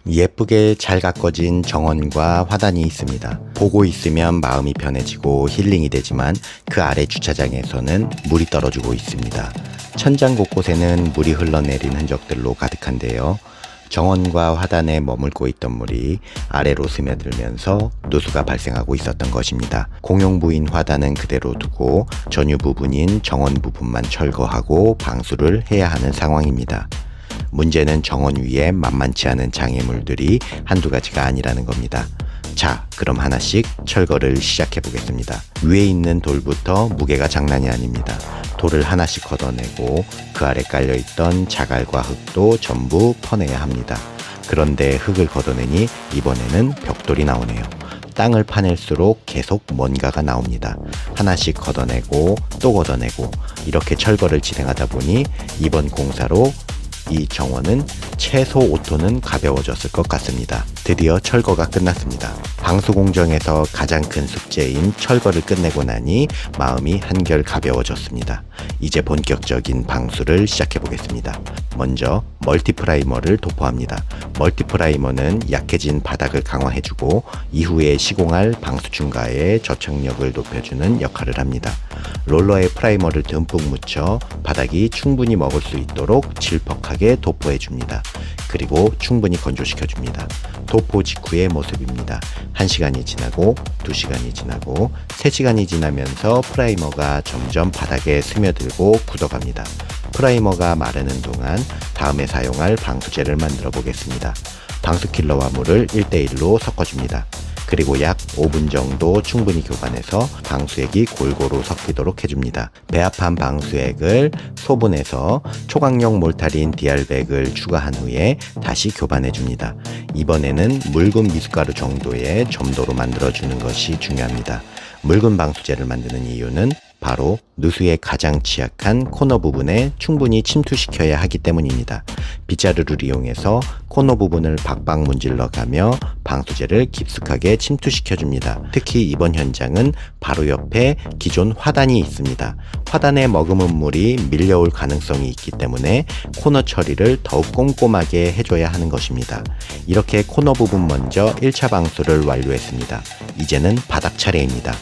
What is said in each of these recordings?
예쁘게 잘 가꿔진 정원과 화단이 있습니다. 보고 있으면 마음이 편해지고 힐링이 되지만 그 아래 주차장에서는 물이 떨어지고 있습니다. 천장 곳곳에는 물이 흘러내린 흔적들로 가득한데요. 정원과 화단에 머물고 있던 물이 아래로 스며들면서 누수가 발생하고 있었던 것입니다. 공용부인 화단은 그대로 두고 전유 부분인 정원 부분만 철거하고 방수를 해야 하는 상황입니다. 문제는 정원 위에 만만치 않은 장애물들이 한두 가지가 아니라는 겁니다. 자, 그럼 하나씩 철거를 시작해 보겠습니다. 위에 있는 돌부터 무게가 장난이 아닙니다. 돌을 하나씩 걷어내고 그 아래 깔려있던 자갈과 흙도 전부 퍼내야 합니다. 그런데 흙을 걷어내니 이번에는 벽돌이 나오네요. 땅을 파낼수록 계속 뭔가가 나옵니다. 하나씩 걷어내고 또 걷어내고 이렇게 철거를 진행하다 보니 이번 공사로 이 정원은 최소 5톤은 가벼워졌을 것 같습니다. 드디어 철거가 끝났습니다. 방수 공정에서 가장 큰 숙제인 철거를 끝내고 나니 마음이 한결 가벼워졌습니다. 이제 본격적인 방수를 시작해 보겠습니다. 먼저 멀티프라이머를 도포합니다. 멀티프라이머는 약해진 바닥을 강화해주고 이후에 시공할 방수 중과의 저착력을 높여주는 역할을 합니다. 롤러에 프라이머를 듬뿍 묻혀 바닥이 충분히 먹을 수 있도록 질퍽하게 도포해줍니다. 그리고 충분히 건조시켜줍니다. 도포 직후의 모습입니다. 1시간이 지나고 2시간이 지나고 3시간이 지나면서 프라이머가 점점 바닥에 스며들고 굳어갑니다. 프라이머가 마르는 동안 다음에 사용할 방수제를 만들어 보겠습니다. 방수킬러와 물을 1대1로 섞어줍니다. 그리고 약 5분 정도 충분히 교반해서 방수액이 골고루 섞이도록 해줍니다. 배합한 방수액을 소분해서 초강력 몰탈인 디알백을 추가한 후에 다시 교반해줍니다. 이번에는 묽은 미숫가루 정도의 점도로 만들어주는 것이 중요합니다. 묽은 방수제를 만드는 이유는 바로 누수에 가장 취약한 코너 부분에 충분히 침투시켜야 하기 때문입니다. 빗자루를 이용해서 코너 부분을 박박 문질러 가며 방수제를 깊숙하게 침투시켜줍니다. 특히 이번 현장은 바로 옆에 기존 화단이 있습니다. 화단에 머금은 물이 밀려올 가능성이 있기 때문에 코너 처리를 더욱 꼼꼼하게 해줘야 하는 것입니다. 이렇게 코너 부분 먼저 1차 방수를 완료했습니다. 이제는 바닥 차례입니다.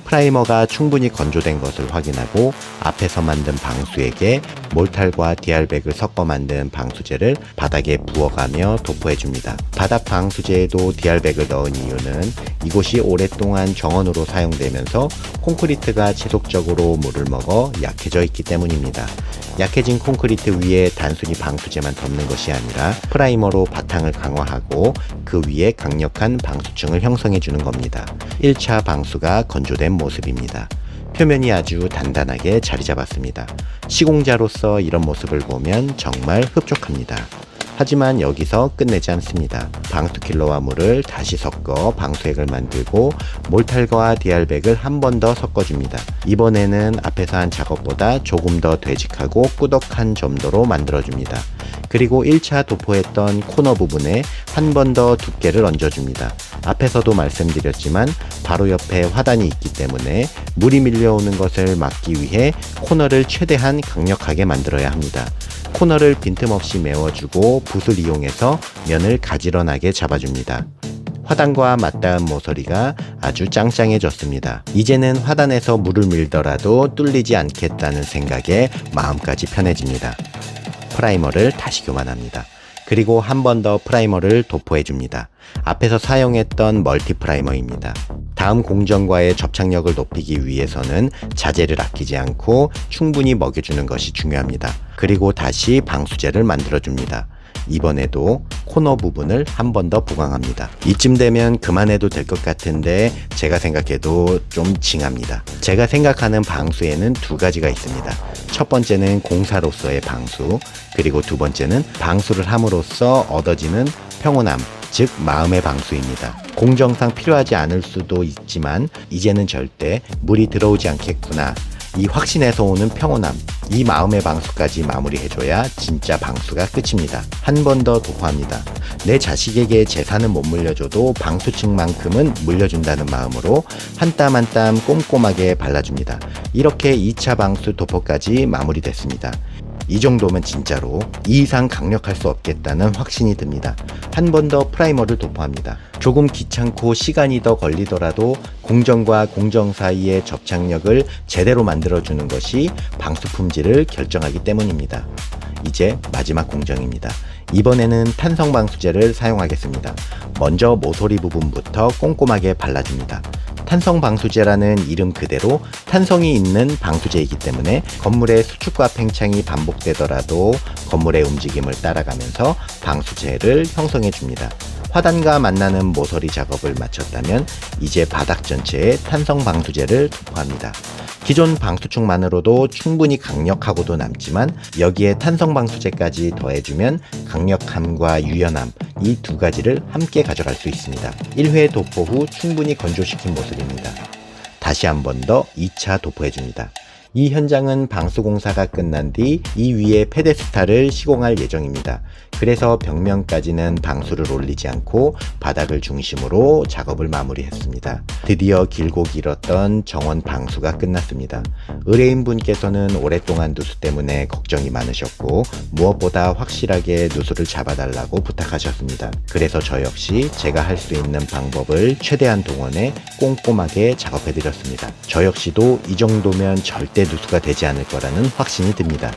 프라이머가 충분히 건조된 것을 확인하고 앞에서 만든 방수액에 몰탈과 디알백을 섞어 만든 방수제를 바닥에 부어가며 도포해줍니다. 바닥 방수제에도 디알백을 넣은 이유는 이곳이 오랫동안 정원으로 사용되면서 콘크리트가 지속적으로 물을 먹어 약해져 있기 때문입니다. 약해진 콘크리트 위에 단순히 방수제만 덮는 것이 아니라 프라이머로 바탕을 강화하고 그 위에 강력한 방수층을 형성해 주는 겁니다. 1차 방수가 건조된 모습입니다. 표면이 아주 단단하게 자리 잡았습니다. 시공자로서 이런 모습을 보면 정말 흡족합니다. 하지만 여기서 끝내지 않습니다. 방수킬러와 물을 다시 섞어 방수액을 만들고 몰탈과 디알백을 한 번 더 섞어줍니다. 이번에는 앞에서 한 작업보다 조금 더 되직하고 꾸덕한 점도로 만들어줍니다. 그리고 1차 도포했던 코너 부분에 한 번 더 두께를 얹어줍니다. 앞에서도 말씀드렸지만 바로 옆에 화단이 있기 때문에 물이 밀려오는 것을 막기 위해 코너를 최대한 강력하게 만들어야 합니다. 코너를 빈틈없이 메워주고 붓을 이용해서 면을 가지런하게 잡아줍니다. 화단과 맞닿은 모서리가 아주 짱짱해졌습니다. 이제는 화단에서 물을 밀더라도 뚫리지 않겠다는 생각에 마음까지 편해집니다. 프라이머를 다시 교만합니다. 그리고 한 번 더 프라이머를 도포해줍니다. 앞에서 사용했던 멀티 프라이머입니다. 다음 공정과의 접착력을 높이기 위해서는 자재를 아끼지 않고 충분히 먹여주는 것이 중요합니다. 그리고 다시 방수제를 만들어줍니다. 이번에도 코너 부분을 한 번 더 보강합니다. 이쯤 되면 그만해도 될 것 같은데 제가 생각해도 좀 징합니다. 제가 생각하는 방수에는 두 가지가 있습니다. 첫 번째는 공사로서의 방수, 그리고 두 번째는 방수를 함으로써 얻어지는 평온함, 즉 마음의 방수입니다. 공정상 필요하지 않을 수도 있지만 이제는 절대 물이 들어오지 않겠구나, 이 확신에서 오는 평온함, 이 마음의 방수까지 마무리해줘야 진짜 방수가 끝입니다. 한 번 더 도포합니다. 내 자식에게 재산은 못 물려줘도 방수층만큼은 물려준다는 마음으로 한 땀 한 땀 꼼꼼하게 발라줍니다. 이렇게 2차 방수 도포까지 마무리됐습니다. 이 정도면 진짜로 이 이상 강력할 수 없겠다는 확신이 듭니다. 한 번 더 프라이머를 도포합니다. 조금 귀찮고 시간이 더 걸리더라도 공정과 공정 사이의 접착력을 제대로 만들어주는 것이 방수 품질을 결정하기 때문입니다. 이제 마지막 공정입니다. 이번에는 탄성 방수제를 사용하겠습니다. 먼저 모서리 부분부터 꼼꼼하게 발라줍니다. 탄성 방수제라는 이름 그대로 탄성이 있는 방수제이기 때문에 건물의 수축과 팽창이 반복되더라도 건물의 움직임을 따라가면서 방수제를 형성해 줍니다. 화단과 만나는 모서리 작업을 마쳤다면 이제 바닥 전체에 탄성 방수제를 도포합니다. 기존 방수축만으로도 충분히 강력하고도 남지만 여기에 탄성 방수제까지 더해주면 강력함과 유연함 이 두 가지를 함께 가져갈 수 있습니다. 1회 도포 후 충분히 건조시킨 모습입니다. 다시 한 번 더 2차 도포해줍니다. 이 현장은 방수공사가 끝난 뒤 이 위에 페데스탈을 시공할 예정입니다. 그래서 벽면까지는 방수를 올리지 않고 바닥을 중심으로 작업을 마무리했습니다. 드디어 길고 길었던 정원 방수가 끝났습니다. 의뢰인분께서는 오랫동안 누수 때문에 걱정이 많으셨고 무엇보다 확실하게 누수를 잡아달라고 부탁하셨습니다. 그래서 저 역시 제가 할 수 있는 방법을 최대한 동원해 꼼꼼하게 작업해드렸습니다. 저 역시도 이 정도면 절대 누수가 되지 않을 거라는 확신이 듭니다.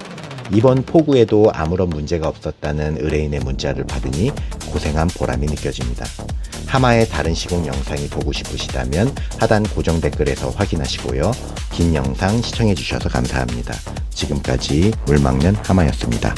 이번 폭우에도 아무런 문제가 없었다는 의뢰인의 문자를 받으니 고생한 보람이 느껴집니다. 하마의 다른 시공 영상이 보고 싶으시다면 하단 고정 댓글에서 확인하시고요. 긴 영상 시청해 주셔서 감사합니다. 지금까지 물막는 하마였습니다.